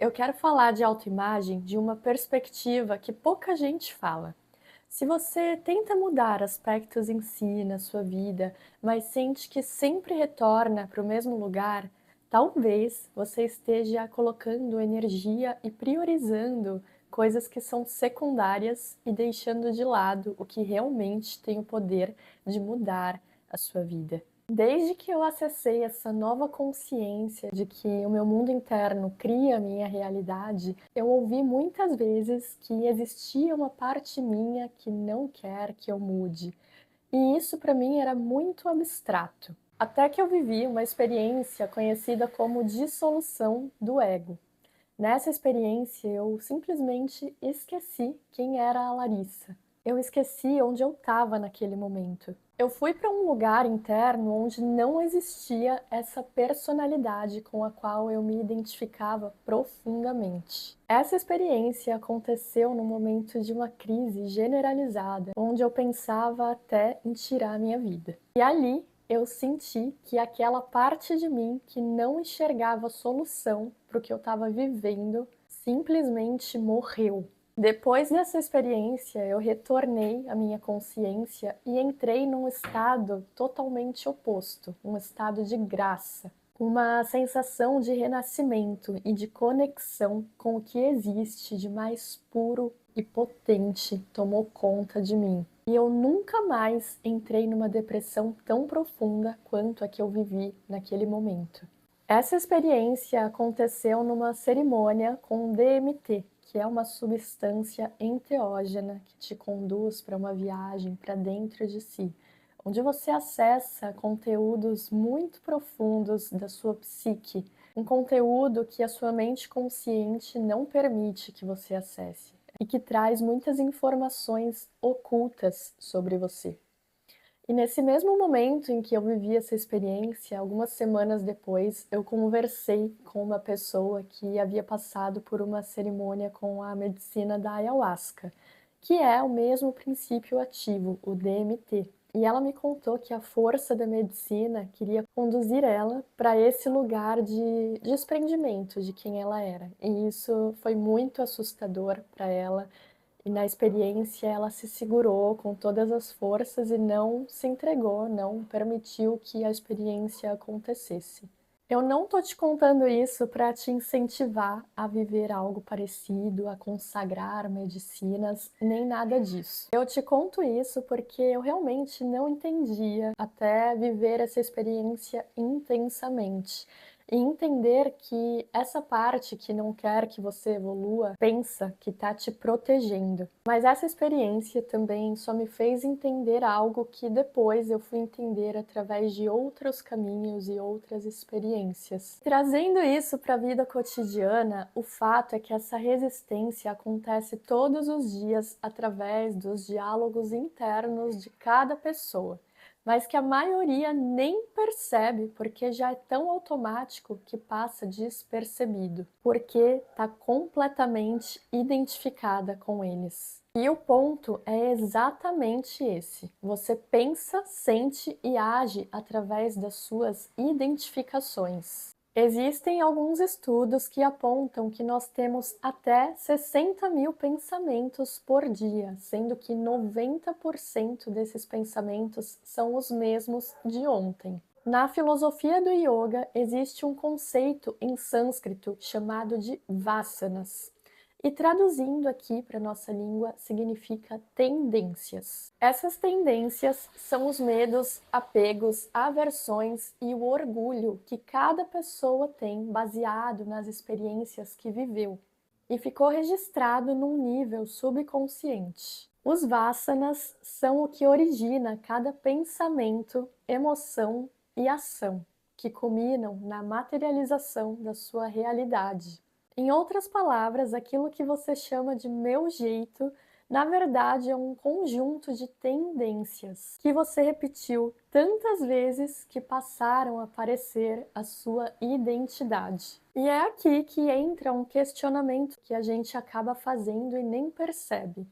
Eu quero falar de autoimagem de uma perspectiva que pouca gente fala. Se você tenta mudar aspectos em si, na sua vida, mas sente que sempre retorna para o mesmo lugar, talvez você esteja colocando energia e priorizando coisas que são secundárias e deixando de lado o que realmente tem o poder de mudar a sua vida. Desde que eu acessei essa nova consciência de que o meu mundo interno cria a minha realidade, eu ouvi muitas vezes que existia uma parte minha que não quer que eu mude. E isso para mim era muito abstrato. Até que eu vivi uma experiência conhecida como dissolução do ego. Nessa experiência, eu simplesmente esqueci quem era a Larissa. Eu esqueci onde eu estava naquele momento. Eu fui para um lugar interno onde não existia essa personalidade com a qual eu me identificava profundamente. Essa experiência aconteceu no momento de uma crise generalizada, onde eu pensava até em tirar a minha vida. E ali eu senti que aquela parte de mim que não enxergava solução para o que eu estava vivendo simplesmente morreu. Depois dessa experiência, eu retornei à minha consciência e entrei num estado totalmente oposto, um estado de graça, uma sensação de renascimento e de conexão com o que existe de mais puro e potente tomou conta de mim. E eu nunca mais entrei numa depressão tão profunda quanto a que eu vivi naquele momento. Essa experiência aconteceu numa cerimônia com DMT, que é uma substância enteógena que te conduz para uma viagem para dentro de si, onde você acessa conteúdos muito profundos da sua psique, um conteúdo que a sua mente consciente não permite que você acesse e que traz muitas informações ocultas sobre você. E nesse mesmo momento em que eu vivi essa experiência, algumas semanas depois, eu conversei com uma pessoa que havia passado por uma cerimônia com a medicina da ayahuasca, que é o mesmo princípio ativo, o DMT. E ela me contou que a força da medicina queria conduzir ela para esse lugar de desprendimento de quem ela era. E isso foi muito assustador para ela, e na experiência ela se segurou com todas as forças e não se entregou, não permitiu que a experiência acontecesse. Eu não tô te contando isso para te incentivar a viver algo parecido, a consagrar medicinas, nem nada disso. Eu te conto isso porque eu realmente não entendia até viver essa experiência intensamente. E entender que essa parte que não quer que você evolua pensa que está te protegendo. Mas essa experiência também só me fez entender algo que depois eu fui entender através de outros caminhos e outras experiências. Trazendo isso para a vida cotidiana, o fato é que essa resistência acontece todos os dias através dos diálogos internos de cada pessoa, mas que a maioria nem percebe porque já é tão automático que passa despercebido, porque está completamente identificada com eles. E o ponto é exatamente esse: você pensa, sente e age através das suas identificações. Existem alguns estudos que apontam que nós temos até 60.000 pensamentos por dia, sendo que 90% desses pensamentos são os mesmos de ontem. Na filosofia do yoga, existe um conceito em sânscrito chamado de vasanas. E traduzindo aqui para nossa língua, significa tendências. Essas tendências são os medos, apegos, aversões e o orgulho que cada pessoa tem baseado nas experiências que viveu e ficou registrado num nível subconsciente. Os vasanas são o que origina cada pensamento, emoção e ação, que culminam na materialização da sua realidade. Em outras palavras, aquilo que você chama de meu jeito, na verdade é um conjunto de tendências que você repetiu tantas vezes que passaram a parecer a sua identidade. E é aqui que entra um questionamento que a gente acaba fazendo e nem percebe.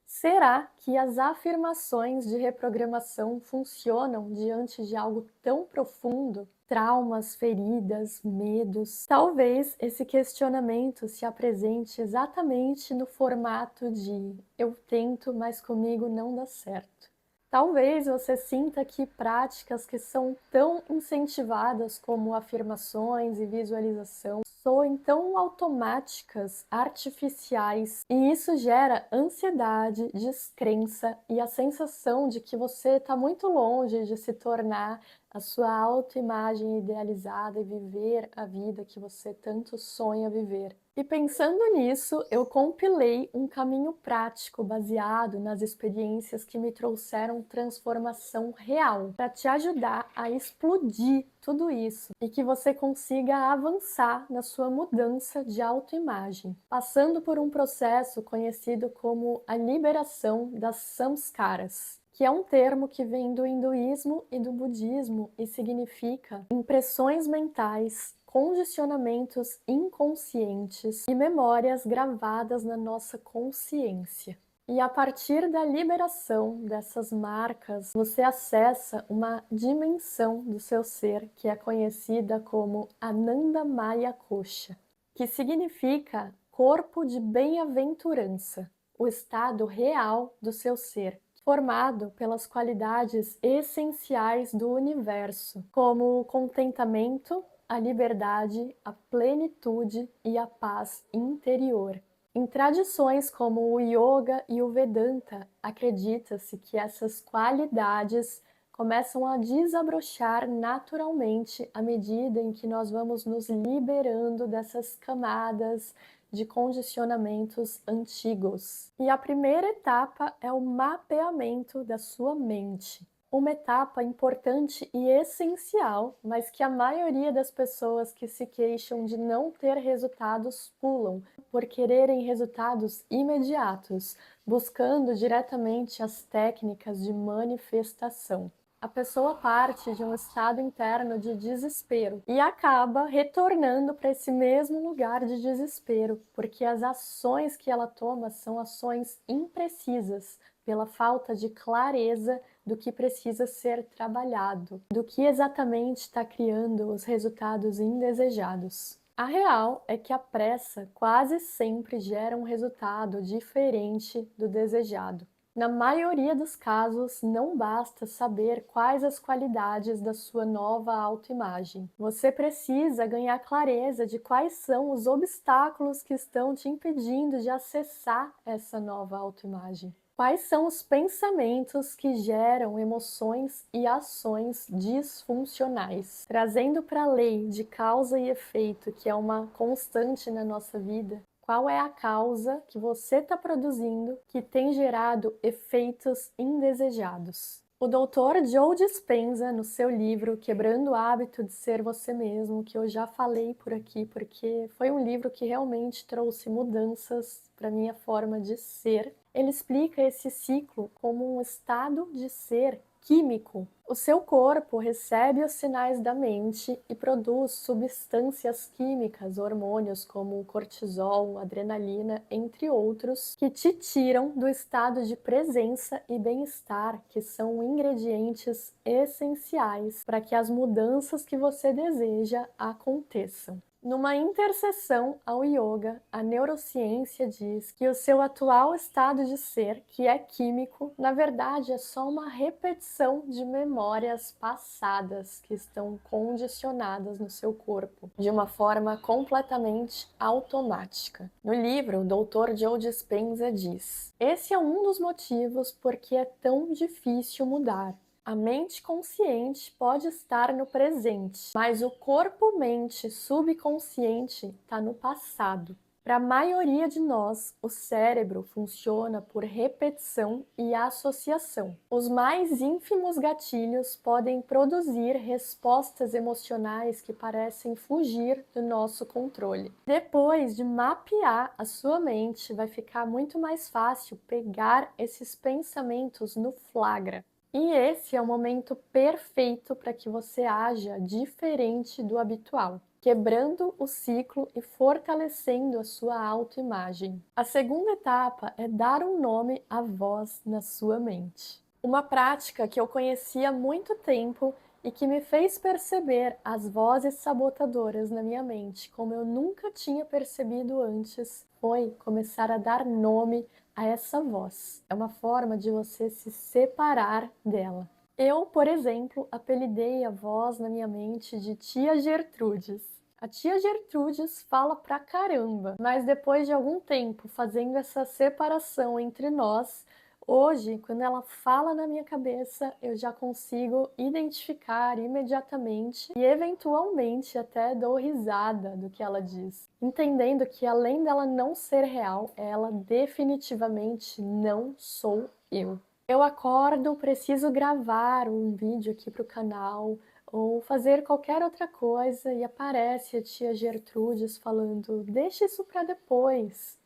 Será que as afirmações de reprogramação funcionam diante de algo tão profundo? traumas, feridas, medos. Talvez esse questionamento se apresente exatamente no formato de eu tento, mas comigo não dá certo. Talvez você sinta que práticas que são tão incentivadas como afirmações e visualização soem tão automáticas, artificiais, e isso gera ansiedade, descrença e a sensação de que você está muito longe de se tornar a sua autoimagem idealizada e viver a vida que você tanto sonha viver. E pensando nisso, eu compilei um caminho prático baseado nas experiências que me trouxeram transformação real, para te ajudar a explodir tudo isso e que você consiga avançar na sua mudança de autoimagem, passando por um processo conhecido como a liberação das samskaras, que é um termo que vem do hinduísmo e do budismo e significa impressões mentais, condicionamentos inconscientes e memórias gravadas na nossa consciência. E a partir da liberação dessas marcas, você acessa uma dimensão do seu ser que é conhecida como Ananda Maya Kosha, que significa corpo de bem-aventurança, o estado real do seu ser, formado pelas qualidades essenciais do universo, como o contentamento, a liberdade, a plenitude e a paz interior. Em tradições como o Yoga e o Vedanta, acredita-se que essas qualidades começam a desabrochar naturalmente à medida em que nós vamos nos liberando dessas camadas de condicionamentos antigos. E a primeira etapa é o mapeamento da sua mente. Uma etapa importante e essencial, mas que a maioria das pessoas que se queixam de não ter resultados pulam, por quererem resultados imediatos, buscando diretamente as técnicas de manifestação. A pessoa parte de um estado interno de desespero e acaba retornando para esse mesmo lugar de desespero, porque as ações que ela toma são ações imprecisas, pela falta de clareza do que precisa ser trabalhado, do que exatamente está criando os resultados indesejados. A real é que a pressa quase sempre gera um resultado diferente do desejado. Na maioria dos casos, não basta saber quais as qualidades da sua nova autoimagem. Você precisa ganhar clareza de quais são os obstáculos que estão te impedindo de acessar essa nova autoimagem. Quais são os pensamentos que geram emoções e ações disfuncionais? Trazendo para a lei de causa e efeito, que é uma constante na nossa vida, qual é a causa que você está produzindo que tem gerado efeitos indesejados? O Dr. Joe Dispenza, no seu livro Quebrando o Hábito de Ser Você Mesmo, que eu já falei por aqui, porque foi um livro que realmente trouxe mudanças para minha forma de ser, ele explica esse ciclo como um estado de ser químico. O seu corpo recebe os sinais da mente e produz substâncias químicas, hormônios como cortisol, adrenalina, entre outros, que te tiram do estado de presença e bem-estar, que são ingredientes essenciais para que as mudanças que você deseja aconteçam. Numa interseção ao yoga, a neurociência diz que o seu atual estado de ser, que é químico, na verdade é só uma repetição de memórias passadas que estão condicionadas no seu corpo, de uma forma completamente automática. No livro, o Dr. Joe Dispenza diz: esse é um dos motivos por que é tão difícil mudar. A mente consciente pode estar no presente, mas o corpo-mente subconsciente está no passado. Para a maioria de nós, o cérebro funciona por repetição e associação. Os mais ínfimos gatilhos podem produzir respostas emocionais que parecem fugir do nosso controle. Depois de mapear a sua mente, vai ficar muito mais fácil pegar esses pensamentos no flagra. E esse é o momento perfeito para que você haja diferente do habitual, quebrando o ciclo e fortalecendo a sua autoimagem. A segunda etapa é dar um nome à voz na sua mente. Uma prática que eu conheci há muito tempo e que me fez perceber as vozes sabotadoras na minha mente, como eu nunca tinha percebido antes, foi começar a dar nome a essa voz. É uma forma de você se separar dela. Eu, por exemplo, apelidei a voz na minha mente de Tia Gertrudes. A tia Gertrudes fala pra caramba, mas depois de algum tempo fazendo essa separação entre nós, hoje, quando ela fala na minha cabeça, eu já consigo identificar imediatamente e eventualmente até dou risada do que ela diz, entendendo que além dela não ser real, ela definitivamente não sou eu. Eu acordo, preciso gravar um vídeo aqui para o canal ou fazer qualquer outra coisa e aparece a tia Gertrudes falando: deixa isso para depois.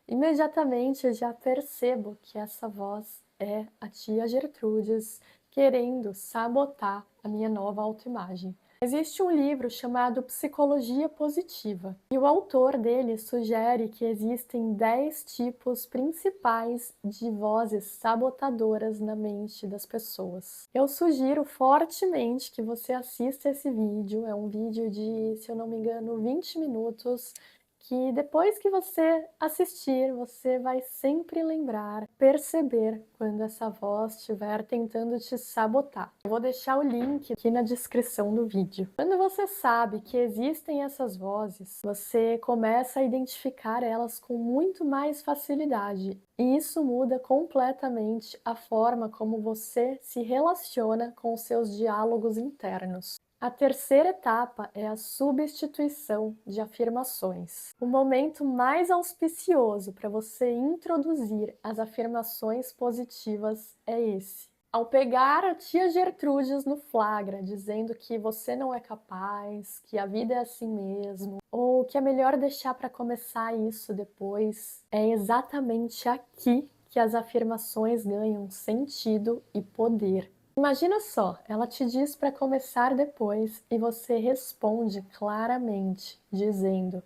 Imediatamente eu já percebo que essa voz é a tia Gertrudes querendo sabotar a minha nova autoimagem. Existe um livro chamado Psicologia Positiva e o autor dele sugere que existem 10 tipos principais de vozes sabotadoras na mente das pessoas. Eu sugiro fortemente que você assista esse vídeo, é um vídeo de, se eu não me engano, 20 minutos, que depois que você assistir, você vai sempre lembrar, perceber quando essa voz estiver tentando te sabotar. Eu vou deixar o link aqui na descrição do vídeo. Quando você sabe que existem essas vozes, você começa a identificar elas com muito mais facilidade. E isso muda completamente a forma como você se relaciona com os seus diálogos internos. A terceira etapa é a substituição de afirmações. O momento mais auspicioso para você introduzir as afirmações positivas é esse. Ao pegar a tia Gertrudes no flagra, dizendo que você não é capaz, que a vida é assim mesmo, ou que é melhor deixar para começar isso depois, é exatamente aqui que as afirmações ganham sentido e poder. Imagina só, ela te diz para começar depois e você responde claramente, dizendo: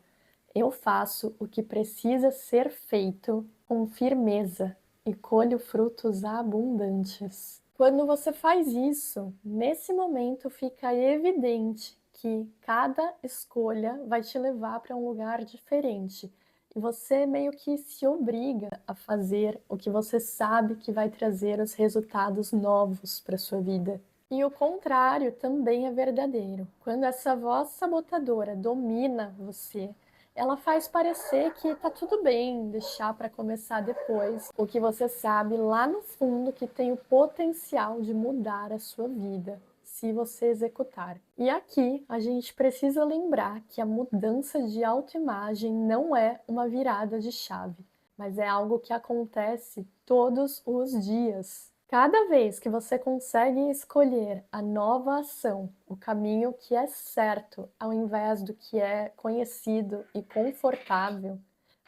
eu faço o que precisa ser feito com firmeza e colho frutos abundantes. Quando você faz isso, nesse momento fica evidente que cada escolha vai te levar para um lugar diferente. E você meio que se obriga a fazer o que você sabe que vai trazer os resultados novos para sua vida. E o contrário também é verdadeiro. Quando essa voz sabotadora domina você, ela faz parecer que tá tudo bem deixar para começar depois, o que você sabe lá no fundo que tem o potencial de mudar a sua vida, se você executar. E aqui a gente precisa lembrar que a mudança de autoimagem não é uma virada de chave, mas é algo que acontece todos os dias. Cada vez que você consegue escolher a nova ação, o caminho que é certo, ao invés do que é conhecido e confortável,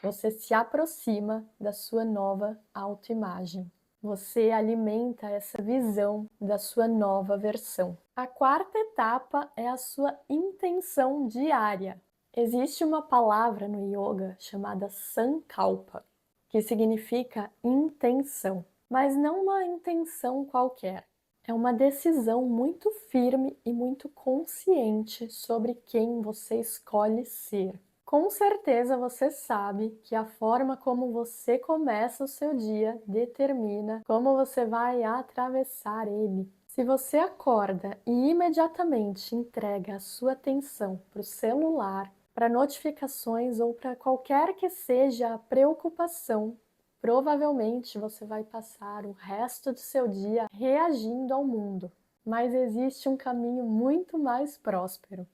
você se aproxima da sua nova autoimagem. Você alimenta essa visão da sua nova versão. A quarta etapa é a sua intenção diária. Existe uma palavra no yoga chamada sankalpa, que significa intenção. Mas não uma intenção qualquer. É uma decisão muito firme e muito consciente sobre quem você escolhe ser. Com certeza você sabe que a forma como você começa o seu dia determina como você vai atravessar ele. Se você acorda e imediatamente entrega a sua atenção para o celular, para notificações ou para qualquer que seja a preocupação, provavelmente você vai passar o resto do seu dia reagindo ao mundo. Mas existe um caminho muito mais próspero.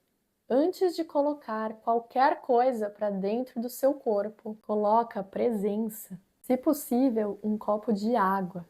Antes de colocar qualquer coisa para dentro do seu corpo, coloca presença. Se possível, um copo de água,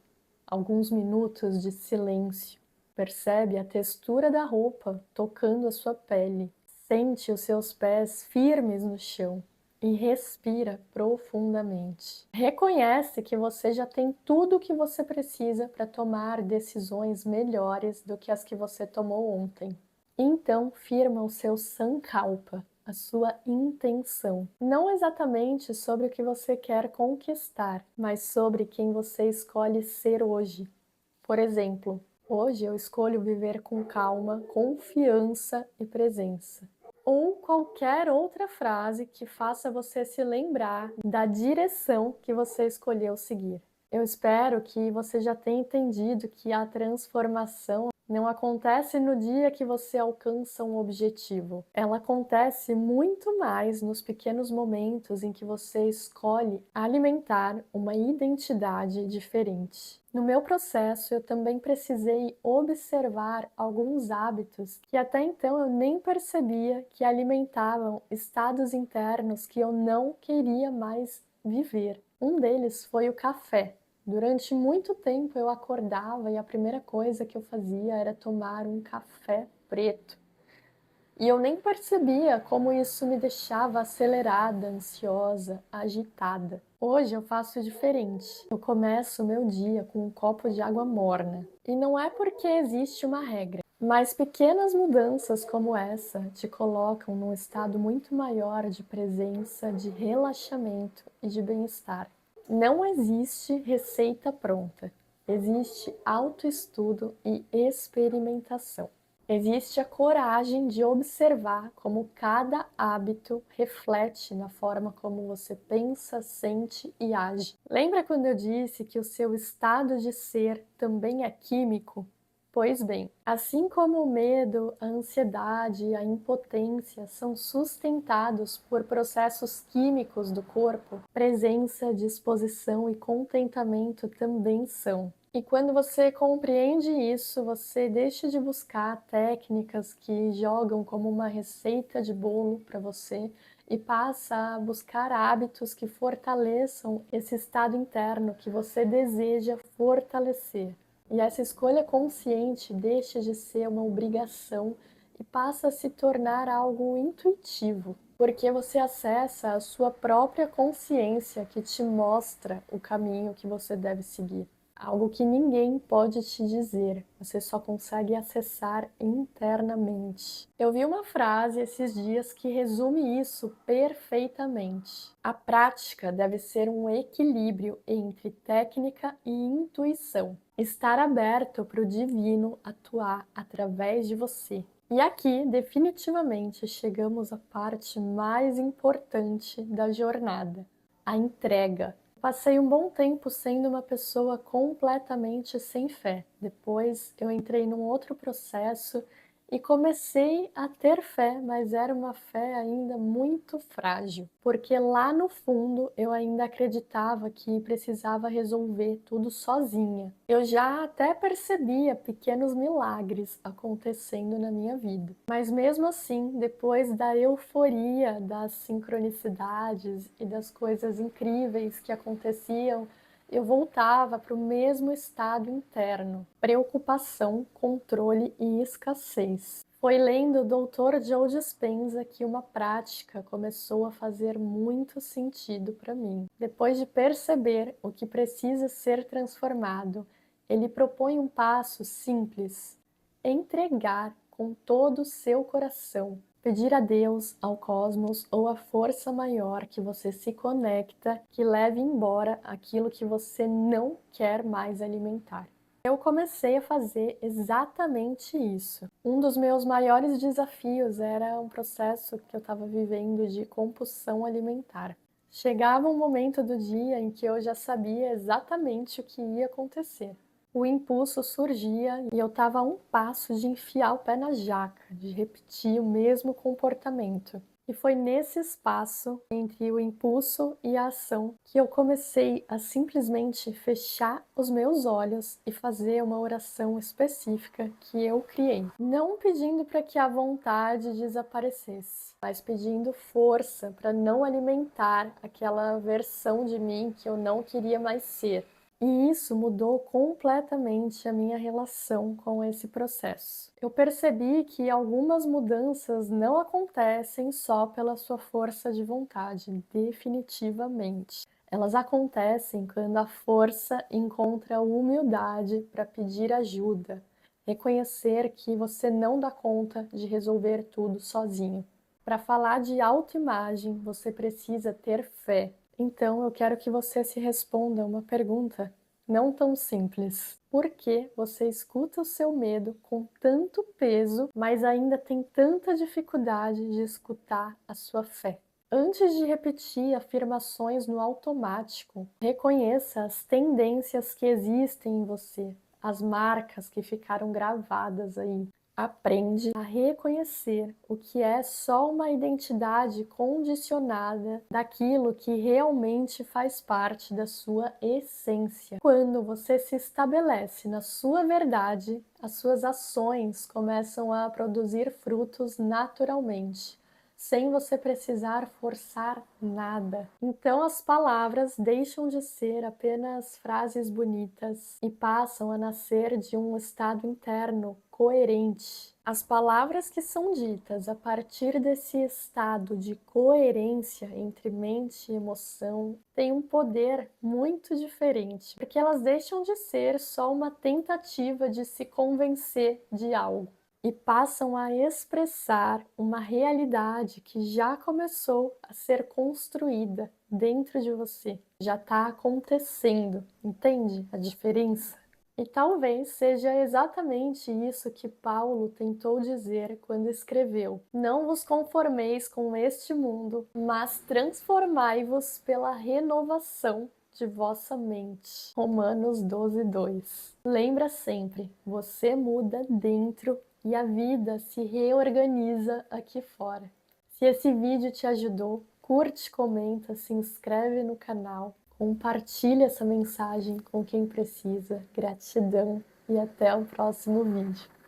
alguns minutos de silêncio. Percebe a textura da roupa tocando a sua pele. Sente os seus pés firmes no chão e respira profundamente. Reconhece que você já tem tudo o que você precisa para tomar decisões melhores do que as que você tomou ontem. Então, firma o seu sankalpa, a sua intenção. Não exatamente sobre o que você quer conquistar, mas sobre quem você escolhe ser hoje. Por exemplo, Hoje eu escolho viver com calma, confiança e presença. Ou qualquer outra frase que faça você se lembrar da direção que você escolheu seguir. Eu espero que você já tenha entendido que a transformação não acontece no dia que você alcança um objetivo. Ela acontece muito mais nos pequenos momentos em que você escolhe alimentar uma identidade diferente. No meu processo, eu também precisei observar alguns hábitos que até então eu nem percebia que alimentavam estados internos que eu não queria mais viver. Um deles foi o café. Durante muito tempo eu acordava e a primeira coisa que eu fazia era tomar um café preto. E eu nem percebia como isso me deixava acelerada, ansiosa, agitada. Hoje eu faço diferente. Eu começo o meu dia com um copo de água morna. E não é porque existe uma regra, mas pequenas mudanças como essa te colocam num estado muito maior de presença, de relaxamento e de bem-estar. Não existe receita pronta. Existe autoestudo e experimentação. Existe a coragem de observar como cada hábito reflete na forma como você pensa, sente e age. Lembra quando eu disse que o seu estado de ser também é químico? Pois bem, assim como o medo, a ansiedade e a impotência são sustentados por processos químicos do corpo, presença, disposição e contentamento também são. E quando você compreende isso, você deixa de buscar técnicas que jogam como uma receita de bolo para você e passa a buscar hábitos que fortaleçam esse estado interno que você deseja fortalecer. E essa escolha consciente deixa de ser uma obrigação e passa a se tornar algo intuitivo, porque você acessa a sua própria consciência que te mostra o caminho que você deve seguir. Algo que ninguém pode te dizer, você só consegue acessar internamente. Eu vi uma frase esses dias que resume isso perfeitamente. A prática deve ser um equilíbrio entre técnica e intuição. Estar aberto para o divino atuar através de você. E aqui, definitivamente, chegamos à parte mais importante da jornada: a entrega. Passei um bom tempo sendo uma pessoa completamente sem fé. Depois eu entrei num outro processo e comecei a ter fé, mas era uma fé ainda muito frágil, porque lá no fundo eu ainda acreditava que precisava resolver tudo sozinha. Eu já até percebia pequenos milagres acontecendo na minha vida, mas mesmo assim, depois da euforia das sincronicidades e das coisas incríveis que aconteciam, eu voltava para o mesmo estado interno: preocupação, controle e escassez. Foi lendo o Dr. Joe Dispenza que uma prática começou a fazer muito sentido para mim. Depois de perceber o que precisa ser transformado, ele propõe um passo simples: entregar com todo o seu coração. Pedir a Deus, ao cosmos ou à força maior que você se conecta, que leve embora aquilo que você não quer mais alimentar. Eu comecei a fazer exatamente isso. Um dos meus maiores desafios era um processo que eu estava vivendo de compulsão alimentar. Chegava um momento do dia em que eu já sabia exatamente o que ia acontecer. O impulso surgia e eu estava a um passo de enfiar o pé na jaca, de repetir o mesmo comportamento. E foi nesse espaço entre o impulso e a ação que eu comecei a simplesmente fechar os meus olhos e fazer uma oração específica que eu criei. Não pedindo para que a vontade desaparecesse, mas pedindo força para não alimentar aquela versão de mim que eu não queria mais ser. E isso mudou completamente a minha relação com esse processo. Eu percebi que algumas mudanças não acontecem só pela sua força de vontade, definitivamente. Elas acontecem quando a força encontra humildade para pedir ajuda, reconhecer que você não dá conta de resolver tudo sozinho. Para falar de autoimagem, você precisa ter fé. Então, eu quero que você se responda uma pergunta: não tão simples. Por que você escuta o seu medo com tanto peso, mas ainda tem tanta dificuldade de escutar a sua fé? Antes de repetir afirmações no automático, reconheça as tendências que existem em você, as marcas que ficaram gravadas aí. Aprende a reconhecer o que é só uma identidade condicionada daquilo que realmente faz parte da sua essência. Quando você se estabelece na sua verdade, as suas ações começam a produzir frutos naturalmente, sem você precisar forçar nada. Então as palavras deixam de ser apenas frases bonitas e passam a nascer de um estado interno coerente. As palavras que são ditas a partir desse estado de coerência entre mente e emoção têm um poder muito diferente, porque elas deixam de ser só uma tentativa de se convencer de algo e passam a expressar uma realidade que já começou a ser construída dentro de você. Já está acontecendo, entende a diferença? E talvez seja exatamente isso que Paulo tentou dizer quando escreveu: Não vos conformeis com este mundo, mas transformai-vos pela renovação de vossa mente. Romanos 12:2. Lembra sempre, você muda dentro e a vida se reorganiza aqui fora. Se esse vídeo te ajudou, curte, comenta, se inscreve no canal, compartilha essa mensagem com quem precisa. Gratidão e até o próximo vídeo.